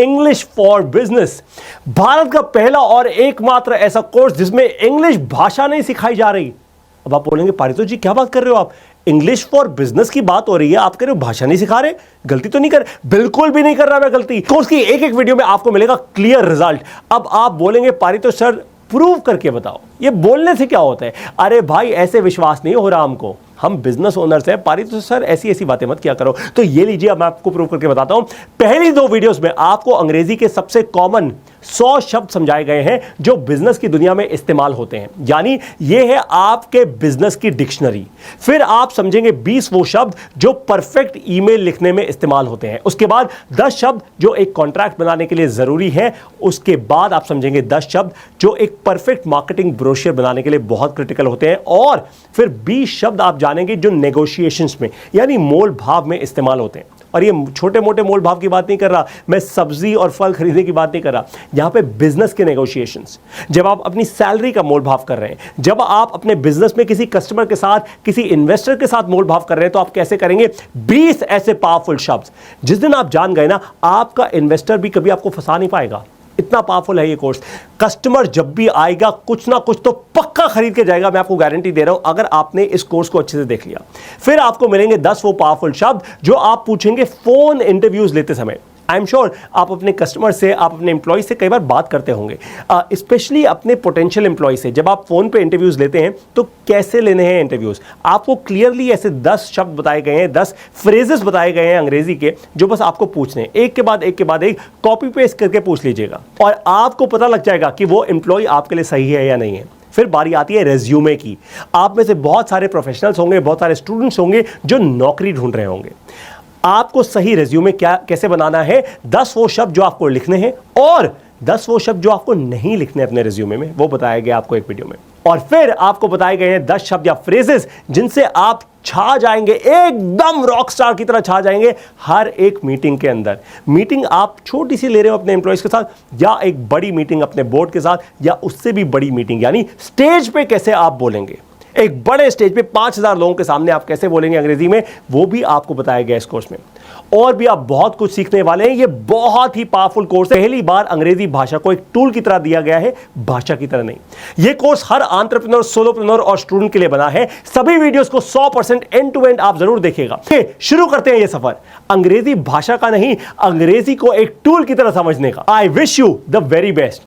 English for business, Bharat का पहला और एकमात्र ऐसा कोर्स जिसमें इंग्लिश भाषा नहीं सिखाई जा रही। अब आप बोलेंगे पारितोष जी क्या बात कर रहे हो आप, इंग्लिश फॉर बिजनेस की बात हो रही है, आप कह रहे हो भाषा नहीं सिखा रहे, गलती तो नहीं कर, बिल्कुल भी नहीं कर रहा मैं गलती। कोर्स की एक एक वीडियो में आपको मिलेगा क्लियर रिजल्ट। अब आप बोलेंगे पारितोष सर प्रूव करके बताओ, ये बोलने से क्या होता है? अरे भाई ऐसे विश्वास नहीं हो रहा हमको, हम बिजनेस ओनर्स हैं, पारितोष सर ऐसी ऐसी बातें मत किया करो। तो ये लीजिए, अब मैं आपको प्रूव करके बताता हूं। पहली 2 वीडियोस में आपको अंग्रेजी के सबसे कॉमन 100 शब्द समझाए गए हैं जो बिजनेस की दुनिया में इस्तेमाल होते हैं, यानी ये है आपके बिजनेस की डिक्शनरी। फिर आप समझेंगे 20 वो शब्द जो परफेक्ट ईमेल लिखने में इस्तेमाल होते हैं। उसके बाद 10 शब्द जो एक कॉन्ट्रैक्ट बनाने के लिए जरूरी है। उसके बाद आप समझेंगे 10 शब्द जो एक परफेक्ट मार्केटिंग ब्रोशर बनाने के लिए बहुत क्रिटिकल होते हैं। और फिर 20 शब्द आप जानेंगे जो नेगोशिएशंस में यानी मोल भाव में इस्तेमाल होते हैं। और ये छोटे मोटे मोल भाव की बात नहीं कर रहा, मैं सब्जी और फल खरीदने की बात नहीं कर रहा, यहां पे बिजनेस के नेगोशिएशंस, जब आप अपनी सैलरी का मोल भाव कर रहे हैं, जब आप अपने बिजनेस में किसी कस्टमर के साथ, किसी इन्वेस्टर के साथ मोल भाव कर रहे हैं, तो आप कैसे करेंगे? 20 ऐसे पावरफुल शब्द जिस दिन आप जान गए ना, आपका इन्वेस्टर भी कभी आपको फंसा नहीं पाएगा। इतना पावरफुल है ये कोर्स। कस्टमर जब भी आएगा कुछ ना कुछ तो पक्का खरीद के जाएगा, मैं आपको गारंटी दे रहा हूं, अगर आपने इस कोर्स को अच्छे से देख लिया। फिर आपको मिलेंगे 10 वो पावरफुल शब्द जो आप पूछेंगे फोन इंटरव्यूज लेते समय। आई एम श्योर आप अपने कस्टमर से, आप अपने एम्प्लॉय से कई बार बात करते होंगे, स्पेशली अपने पोटेंशियल एम्प्लॉय से। जब आप फोन पे इंटरव्यूज लेते हैं तो कैसे लेने हैं इंटरव्यूज, आपको क्लियरली ऐसे 10 शब्द बताए गए हैं, 10 फ्रेजेस बताए गए हैं अंग्रेजी के, जो बस आपको पूछने हैं। एक के बाद एक कॉपी पेस्ट करके पूछ लीजिएगा और आपको पता लग जाएगा कि वो एम्प्लॉय आपके लिए सही है या नहीं है। फिर बारी आती है रेज्यूमे की। आप में से बहुत सारे प्रोफेशनल्स होंगे, बहुत सारे स्टूडेंट्स होंगे जो नौकरी ढूंढ रहे होंगे। आपको सही रेज्यूमे कैसे बनाना है, 10 वो शब्द जो आपको लिखने हैं और 10 वो शब्द जो आपको नहीं लिखने अपने रेज्यूमे में, वो बताया गया आपको एक वीडियो में। और फिर आपको बताए गए हैं 10 शब्द या फ्रेजेस जिनसे आप छा जाएंगे, एकदम रॉक स्टार की तरह छा जाएंगे हर एक मीटिंग के अंदर। मीटिंग आप छोटी सी ले रहे हो अपने एम्प्लॉयज के साथ, या एक बड़ी मीटिंग अपने बोर्ड के साथ, या उससे भी बड़ी मीटिंग, यानी स्टेज पे कैसे आप बोलेंगे, एक बड़े स्टेज पे 5000 लोगों के सामने आप कैसे बोलेंगे अंग्रेजी में, वो भी आपको बताया गया इस कोर्स में। और भी आप बहुत कुछ सीखने वाले हैं। ये बहुत ही पावरफुल कोर्स है। पहली बार अंग्रेजी भाषा को एक टूल की तरह दिया गया है, भाषा की तरह नहीं। ये कोर्स हर एंटरप्रेन्योर, सोलोप्रेन्योर और स्टूडेंट के लिए बना है। सभी वीडियोस को 100% एंड टू एंड आप जरूर देखिएगा। शुरू करते हैं ये सफर अंग्रेजी भाषा का नहीं, अंग्रेजी को एक टूल की तरह समझने का। I wish you the very best.